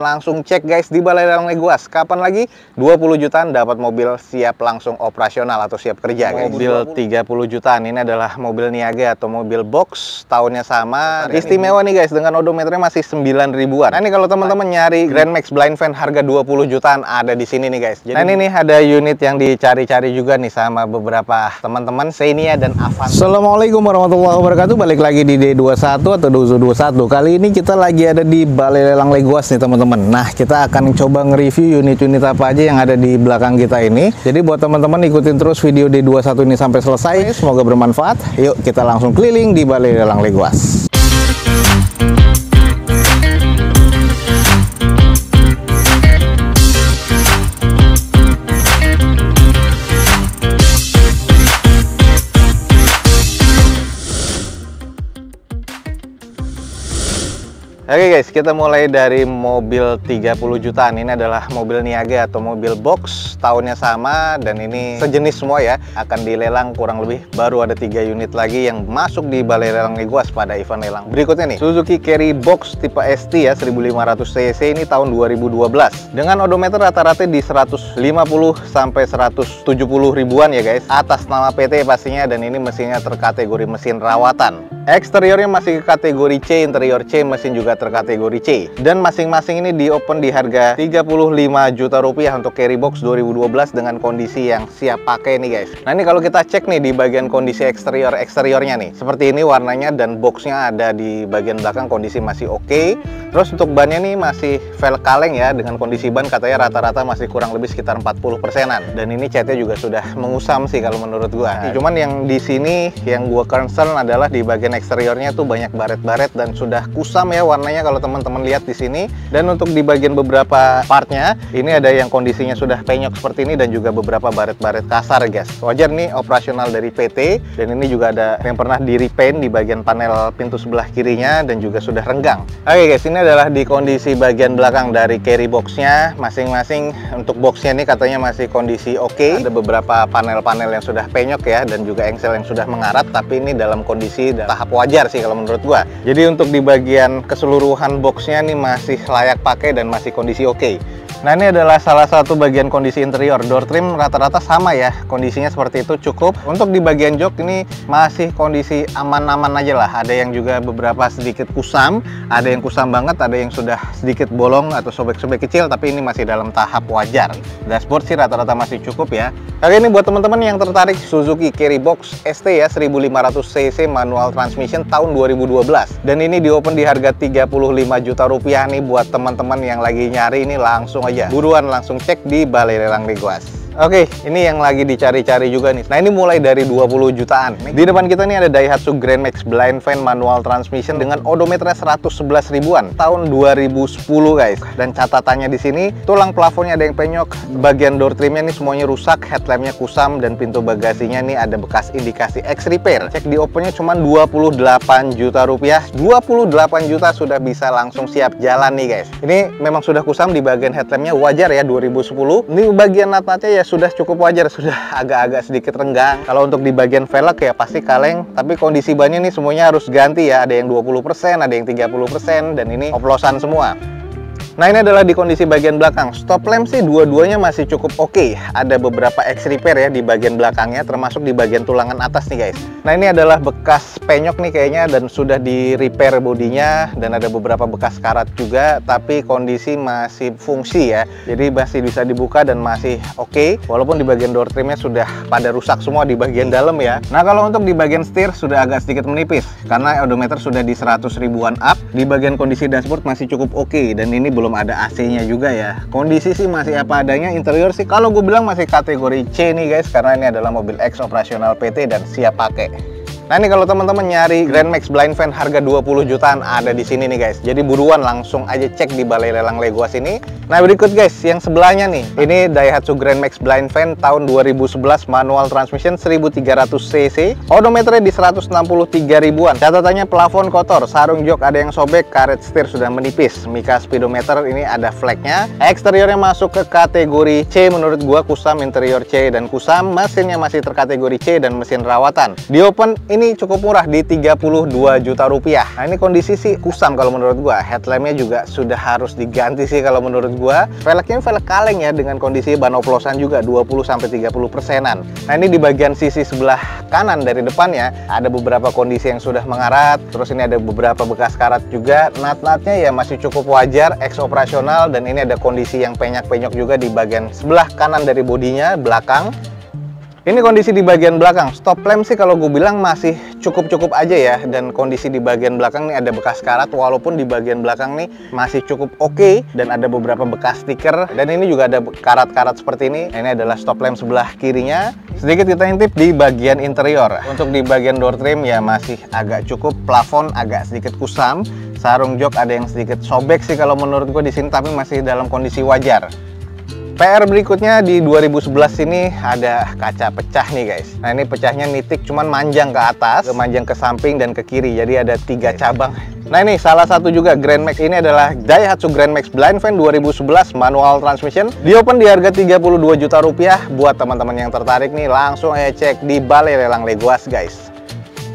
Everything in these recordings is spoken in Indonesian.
Langsung cek guys di Balai Lelang Leguas. Kapan lagi? 20 jutaan dapat mobil siap langsung operasional atau siap kerja guys. Mobil 30 jutaan ini adalah mobil niaga atau mobil box. Tahunnya sama. Istimewa nih guys, dengan odometernya masih 9 ribuan. Nah ini kalau teman-teman nyari Grand Max Blind Van harga 20 jutaan ada di sini nih guys. Jadi, nah ini nih ada unit yang dicari-cari juga nih sama beberapa teman-teman, Xenia dan Avanza. Assalamualaikum warahmatullahi wabarakatuh. Balik lagi di D21 atau Dozo 21. Kali ini kita lagi ada di Balai Lelang Leguas nih teman-teman. Nah, kita akan coba nge-review unit-unit apa aja yang ada di belakang kita ini. Jadi buat teman-teman ikutin terus video D21 ini sampai selesai. Semoga bermanfaat. Yuk kita langsung keliling di Balai Lelang Leguas. Oke guys, kita mulai dari mobil 30 jutaan. Ini adalah mobil niaga atau mobil box. Tahunnya sama dan ini sejenis semua ya. Akan dilelang kurang lebih. Baru ada 3 unit lagi yang masuk di Balai Lelang Leguas pada event lelang berikutnya nih. Suzuki Carry Box tipe ST ya, 1500 cc ini tahun 2012. Dengan odometer rata-rata di 150 sampai 170 ribuan ya guys. Atas nama PT pastinya, dan ini mesinnya terkategori mesin rawatan. Eksteriornya masih kategori C, interior C, mesin juga terkategori C. Dan masing-masing ini di open di harga 35 juta rupiah untuk Carry Box 2012 dengan kondisi yang siap pakai nih guys. Nah ini kalau kita cek nih di bagian kondisi eksteriornya nih. Seperti ini warnanya, dan boxnya ada di bagian belakang kondisi masih oke. Terus untuk bannya nih masih velg kaleng ya, dengan kondisi ban katanya rata-rata masih kurang lebih sekitar 40%-an. Dan ini catnya juga sudah mengusam sih kalau menurut gua. Nah, cuman yang di sini yang gua concern adalah di bagian eksteriornya tuh banyak baret-baret dan sudah kusam ya warnanya kalau teman-teman lihat di sini. Dan untuk di bagian beberapa partnya ini ada yang kondisinya sudah penyok seperti ini dan juga beberapa baret-baret kasar guys. Wajar nih operasional dari PT, dan ini juga ada yang pernah di repaint di bagian panel pintu sebelah kirinya dan juga sudah renggang. Oke guys, ini adalah di kondisi bagian belakang dari Carry Box-nya. Masing-masing untuk boxnya ini katanya masih kondisi oke. Ada beberapa panel-panel yang sudah penyok ya, dan juga engsel yang sudah mengarat, tapi ini dalam kondisi tahap wajar sih kalau menurut gua. Jadi untuk di bagian keseluruhan boxnya nih masih layak pakai dan masih kondisi oke. Nah ini adalah salah satu bagian kondisi interior. Door trim rata-rata sama ya, kondisinya seperti itu cukup. Untuk di bagian jok ini masih kondisi aman-aman aja lah. Ada yang juga beberapa sedikit kusam, ada yang kusam banget, ada yang sudah sedikit bolong atau sobek-sobek kecil, tapi ini masih dalam tahap wajar. Dashboard sih rata-rata masih cukup ya. Oke, ini buat teman-teman yang tertarik Suzuki Carry Box ST ya, 1500 cc manual transmission tahun 2012. Dan ini di open di harga 35 juta rupiah nih buat teman-teman yang lagi nyari. Ini langsung aja buruan langsung cek di Balai Lelang Leguas. Oke, ini yang lagi dicari-cari juga nih. Nah ini mulai dari 20 jutaan. Di depan kita nih ada Daihatsu Grand Max Blind Van manual transmission dengan odometernya 111 ribuan tahun 2010 guys. Dan catatannya di sini tulang plafonnya ada yang penyok, bagian door trimnya nih semuanya rusak, headlampnya kusam, dan pintu bagasinya nih ada bekas indikasi X repair. Cek di opennya cuma 28 juta rupiah. 28 juta sudah bisa langsung siap jalan nih guys. Ini memang sudah kusam di bagian headlampnya, wajar ya 2010. Ini bagian latnya ya sudah cukup wajar, sudah agak-agak sedikit renggang. Kalau untuk di bagian velg ya pasti kaleng, tapi kondisi bannya nih semuanya harus ganti ya. Ada yang 20%, ada yang 30%, dan ini oplosan semua. Nah ini adalah di kondisi bagian belakang. Stop lamp sih dua-duanya masih cukup oke. Ada beberapa X repair ya di bagian belakangnya, termasuk di bagian tulangan atas nih guys. Nah ini adalah bekas penyok nih kayaknya, dan sudah di repair bodinya, dan ada beberapa bekas karat juga, tapi kondisi masih fungsi ya. Jadi masih bisa dibuka dan masih oke. Walaupun di bagian door trimnya sudah pada rusak semua di bagian dalam ya. Nah kalau untuk di bagian setir sudah agak sedikit menipis karena odometer sudah di 100 ribuan up. Di bagian kondisi dashboard masih cukup oke, dan ini belum ada AC-nya juga ya. Kondisi sih masih apa adanya. Interior sih kalau gue bilang masih kategori C nih guys, karena ini adalah mobil X operasional PT dan siap pakai. Nah ini kalau teman-teman nyari Grand Max Blind Van harga 20 jutaan ada di sini nih guys. Jadi buruan langsung aja cek di Balai Lelang Leguas ini. Nah berikut guys yang sebelahnya nih. Ini Daihatsu Grand Max Blind Van tahun 2011 manual transmission 1300 cc. Odometernya di 163 ribuan. Catatannya plafon kotor, sarung jok ada yang sobek, karet setir sudah menipis. Mika speedometer ini ada flagnya. Eksteriornya masuk ke kategori C menurut gua, kusam, interior C dan kusam. Mesinnya masih terkategori C dan mesin rawatan. Di open ini cukup murah di 32 juta rupiah. Nah ini kondisi sih kusam kalau menurut gua. Headlampnya juga sudah harus diganti sih kalau menurut gua. Velgnya velg kaleng ya, dengan kondisi ban oplosan juga 20-30%-an. Nah ini di bagian sisi sebelah kanan dari depannya ada beberapa kondisi yang sudah mengarat. Terus ini ada beberapa bekas karat juga. Nut-nutnya ya masih cukup wajar, ex operasional. Dan ini ada kondisi yang penyok-penyok juga di bagian sebelah kanan dari bodinya, belakang. Ini kondisi di bagian belakang. Stop lamp sih kalau gue bilang masih cukup-cukup aja ya. Dan kondisi di bagian belakang nih ada bekas karat, walaupun di bagian belakang nih masih cukup oke. Dan ada beberapa bekas stiker. Dan ini juga ada karat-karat seperti ini. Ini adalah stop lamp sebelah kirinya. Sedikit kita intip di bagian interior. Untuk di bagian door trim ya masih agak cukup. Plafon agak sedikit kusam. Sarung jok ada yang sedikit sobek sih kalau menurut gue di sini, tapi masih dalam kondisi wajar. PR berikutnya di 2011 ini ada kaca pecah nih guys. Nah ini pecahnya nitik, cuman manjang ke atas, manjang ke samping dan ke kiri. Jadi ada 3 cabang. Nah ini salah satu juga Grand Max, ini adalah Daihatsu Grand Max Blind Fan 2011 manual transmission. Di open di harga 32 juta rupiah. Buat teman-teman yang tertarik nih langsung aja cek di Balai Lelang Legoas guys.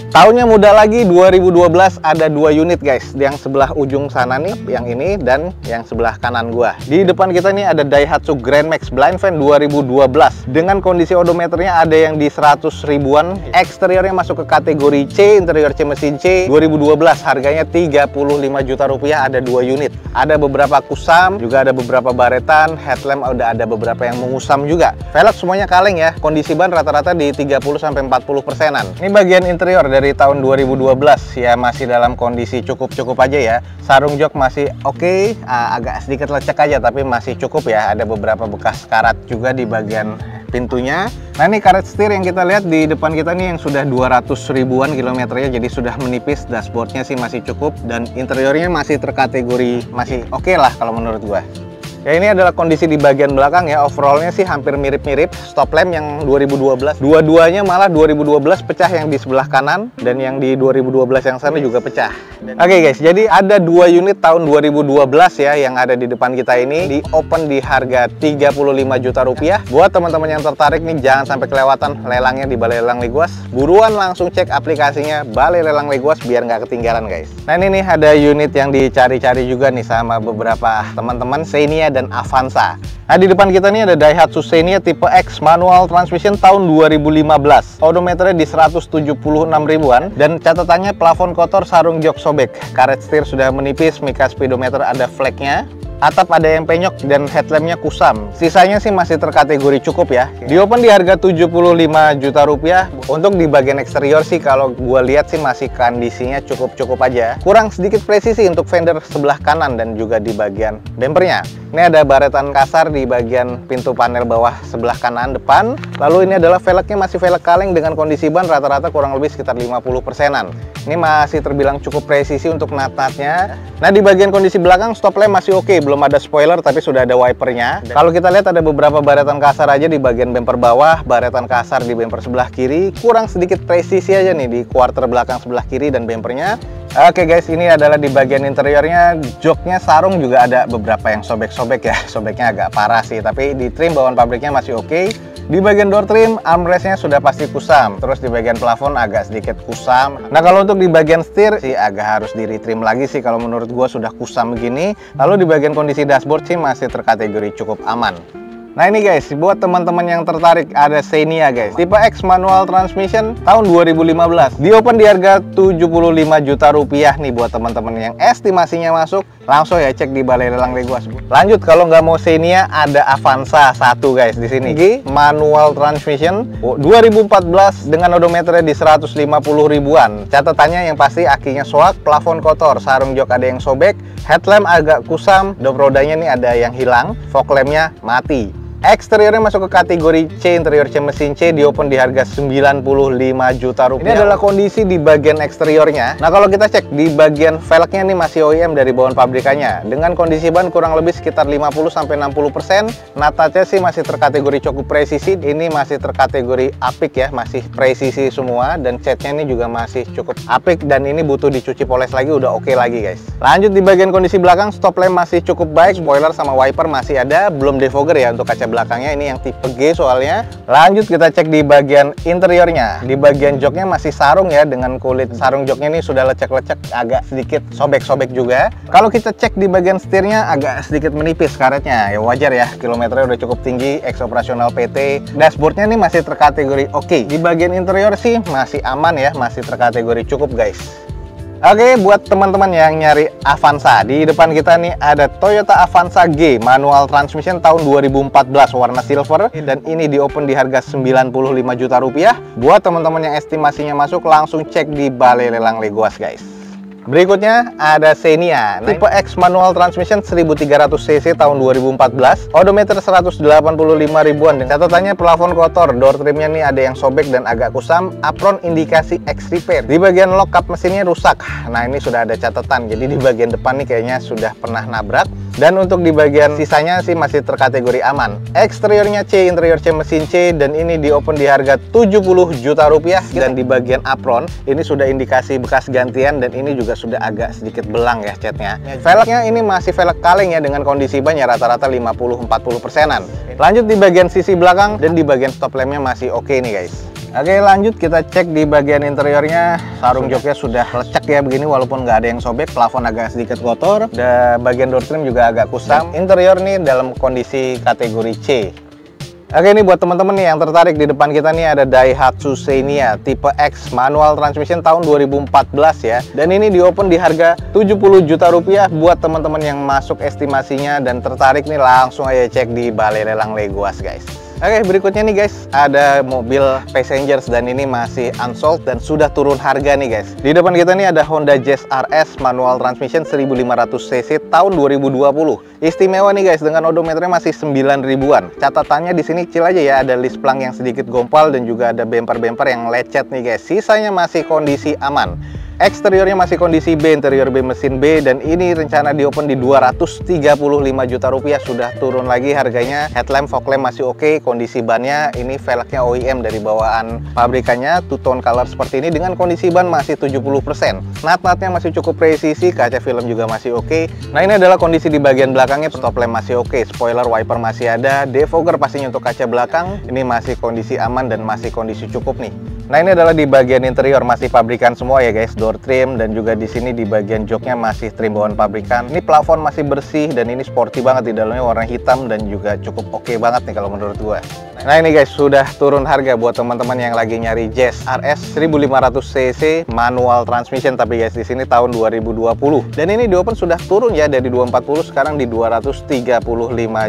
Tahunnya muda lagi, 2012, ada 2 unit guys. Yang sebelah ujung sana nih, yang ini, dan yang sebelah kanan gua. Di depan kita nih ada Daihatsu Grand Max Blind Fan 2012. Dengan kondisi odometernya ada yang di 100 ribuan. Eksteriornya masuk ke kategori C, interior C mesin C. 2012, harganya 35 juta rupiah, ada 2 unit. Ada beberapa kusam, juga ada beberapa baretan. Headlamp udah ada beberapa yang mengusam juga. Velg semuanya kaleng ya. Kondisi ban rata-rata di 30-40%-an. Ini bagian interior dari tahun 2012 ya, masih dalam kondisi cukup-cukup aja ya. Sarung jok masih oke, agak sedikit lecek aja tapi masih cukup ya. Ada beberapa bekas karat juga di bagian pintunya. Nah ini karet setir yang kita lihat di depan kita nih yang sudah 200 ribuan kilometernya, jadi sudah menipis. Dashboardnya sih masih cukup dan interiornya masih terkategori masih oke lah kalau menurut gua. Ya ini adalah kondisi di bagian belakang ya, overallnya sih hampir mirip-mirip. Stop lamp yang 2012, dua-duanya malah 2012 pecah, yang di sebelah kanan dan yang di 2012 yang sana juga pecah. Oke guys, jadi ada 2 unit tahun 2012 ya yang ada di depan kita ini, di open di harga 35 juta rupiah. Buat teman-teman yang tertarik nih jangan sampai kelewatan lelangnya di Balai Lelang Legoas. Buruan langsung cek aplikasinya Balai Lelang Legoas biar nggak ketinggalan guys. Nah ini nih ada unit yang dicari-cari juga nih sama beberapa teman-teman, Xenia dan Avanza. Nah di depan kita nih ada Daihatsu Xenia tipe X manual transmission tahun 2015. Odometernya di 176 ribuan dan catatannya plafon kotor, sarung jok sobek, karet setir sudah menipis, mika speedometer ada flagnya. Atap ada yang penyok dan headlampnya kusam. Sisanya sih masih terkategori cukup ya. Di open di harga 75 juta rupiah. Untuk di bagian eksterior sih kalau gua lihat sih masih kondisinya cukup-cukup aja. Kurang sedikit presisi untuk fender sebelah kanan dan juga di bagian bempernya. Ini ada baretan kasar di bagian pintu panel bawah sebelah kanan depan. Lalu ini adalah velgnya masih velg kaleng dengan kondisi ban rata-rata kurang lebih sekitar 50%-an. Ini masih terbilang cukup presisi untuk nut-nutnya. Nah di bagian kondisi belakang stop lamp masih oke. Belum ada spoiler tapi sudah ada wipernya. Kalau kita lihat ada beberapa baretan kasar aja di bagian bumper bawah, baretan kasar di bumper sebelah kiri. Kurang sedikit presisi aja nih di quarter belakang sebelah kiri dan bumpernya. Oke guys, ini adalah di bagian interiornya. Joknya, sarung juga ada beberapa yang sobek-sobek ya. Sobeknya agak parah sih, tapi di trim bawaan pabriknya masih oke. Di bagian door trim, armrestnya sudah pasti kusam. Terus di bagian plafon agak sedikit kusam. Nah kalau untuk di bagian setir sih agak harus di retrim lagi sih kalau menurut gua sudah kusam begini. Lalu di bagian kondisi dashboard sih masih terkategori cukup aman. Nah ini guys, buat teman-teman yang tertarik ada Xenia guys, tipe X manual transmission tahun 2015. Di open di harga 75 juta rupiah nih buat teman-teman yang estimasinya masuk. Langsung ya cek di Balai Lelang Legoas. Lanjut kalau nggak mau Xenia ada Avanza 1 guys di sini. Manual transmission 2014 dengan odometernya di 150 ribuan. Catatannya yang pasti akinya soak, plafon kotor, sarung jok ada yang sobek, headlamp agak kusam, dop rodanya nih ada yang hilang, fog lampnya mati. Eksteriornya masuk ke kategori C, interior C mesin C, di open di harga 95 juta rupiah. Ini adalah kondisi di bagian eksteriornya. Nah kalau kita cek di bagian velgnya nih masih OEM dari bawaan pabrikannya. Dengan kondisi ban kurang lebih sekitar 50-60%. Nut-nutnya sih masih terkategori cukup presisi. Ini masih terkategori apik ya, masih presisi semua. Dan catnya ini juga masih cukup apik. Dan ini butuh dicuci poles lagi, udah oke lagi guys. Lanjut di bagian kondisi belakang, stop lamp masih cukup baik. Spoiler sama wiper masih ada, belum defogger ya untuk kaca belakang. belakangnya, ini yang tipe G soalnya. Lanjut kita cek di bagian interiornya. Di bagian joknya masih sarung ya, dengan kulit sarung joknya ini sudah lecek-lecek, agak sedikit sobek-sobek juga. Kalau kita cek di bagian setirnya agak sedikit menipis karetnya, ya wajar ya, kilometernya udah cukup tinggi, ex operasional PT. Dashboardnya ini masih terkategori oke. Di bagian interior sih masih aman ya, masih terkategori cukup guys. Oke, buat teman-teman yang nyari Avanza, di depan kita nih ada Toyota Avanza G manual transmission tahun 2014 warna silver, dan ini di open di harga 95 juta rupiah. Buat teman-teman yang estimasinya masuk, langsung cek di Balai Lelang Legoas guys. Berikutnya ada Xenia tipe X manual transmission 1300 cc tahun 2014, odometer 185 ribuan. Dan catatannya plafon kotor, door trimnya nih ada yang sobek dan agak kusam, apron indikasi X repair. Di bagian lock kap mesinnya rusak. Nah, ini sudah ada catatan, jadi di bagian depan nih kayaknya sudah pernah nabrak. Dan untuk di bagian sisanya sih masih terkategori aman. Eksteriornya C, interior C, mesin C, dan ini di open di harga 70 juta rupiah. Dan di bagian apron ini sudah indikasi bekas gantian, dan ini juga sudah agak sedikit belang ya catnya. Velgnya ini masih velg kaleng ya, dengan kondisi ban ya rata-rata 50-40%an. Lanjut di bagian sisi belakang, dan di bagian stop lampnya masih oke nih guys. Oke, lanjut kita cek di bagian interiornya. Sarung joknya sudah lecek ya begini, walaupun nggak ada yang sobek. Plafon agak sedikit kotor, dan bagian door trim juga agak kusam. Interior nih dalam kondisi kategori C. Oke, ini buat teman-teman nih yang tertarik, di depan kita nih ada Daihatsu Xenia tipe X manual transmission tahun 2014 ya. Dan ini di open di harga 70 juta rupiah. Buat teman-teman yang masuk estimasinya dan tertarik nih, langsung aja cek di Balai Lelang Legoas guys. Oke, berikutnya nih guys, ada mobil Passengers, dan ini masih unsold dan sudah turun harga nih guys. Di depan kita nih ada Honda Jazz RS manual transmission 1500 cc tahun 2020. Istimewa nih guys, dengan odometernya masih 9 ribuan. Catatannya di sini kecil aja ya, ada list plang yang sedikit gompal dan juga ada bumper-bumper yang lecet nih guys. Sisanya masih kondisi aman. Eksteriornya masih kondisi B, interior B mesin B, dan ini rencana di open di 235 juta rupiah. Sudah turun lagi harganya. Headlamp, fog lamp masih oke. Kondisi bannya ini velgnya OEM dari bawaan pabrikannya, two tone color seperti ini, dengan kondisi ban masih 70%. Nat-natnya masih cukup presisi, kaca film juga masih oke. Nah, ini adalah kondisi di bagian belakangnya. Stop lamp masih oke, spoiler wiper masih ada, defogger pastinya untuk kaca belakang. Ini masih kondisi aman dan masih kondisi cukup nih. Nah, ini adalah di bagian interior, masih pabrikan semua ya guys, door trim, dan juga di sini di bagian joknya masih trim bawaan pabrikan. Ini plafon masih bersih, dan ini sporty banget, di dalamnya warna hitam dan juga cukup oke banget nih kalau menurut gua. Nah, ini guys sudah turun harga buat teman-teman yang lagi nyari Jazz RS 1500 cc manual transmission, tapi guys di sini tahun 2020. Dan ini di open sudah turun ya, dari 240 sekarang di 235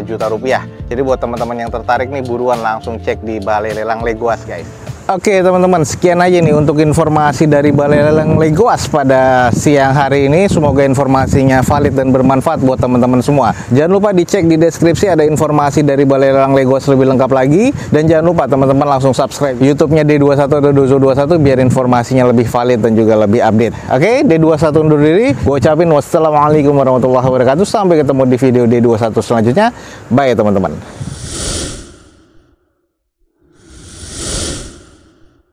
juta rupiah. Jadi buat teman-teman yang tertarik nih, buruan langsung cek di Balai Lelang Legoas guys. Oke teman-teman, sekian aja nih untuk informasi dari Balai Lelang Legoas pada siang hari ini. Semoga informasinya valid dan bermanfaat buat teman-teman semua. Jangan lupa dicek di deskripsi, ada informasi dari Balai Lelang Legoas lebih lengkap lagi. Dan jangan lupa teman-teman langsung subscribe YouTube-nya D21 atau Dozo21 biar informasinya lebih valid dan juga lebih update. Oke, D21 undur diri. Gue ucapin wassalamualaikum warahmatullahi wabarakatuh. Sampai ketemu di video D21 selanjutnya. Bye teman-teman.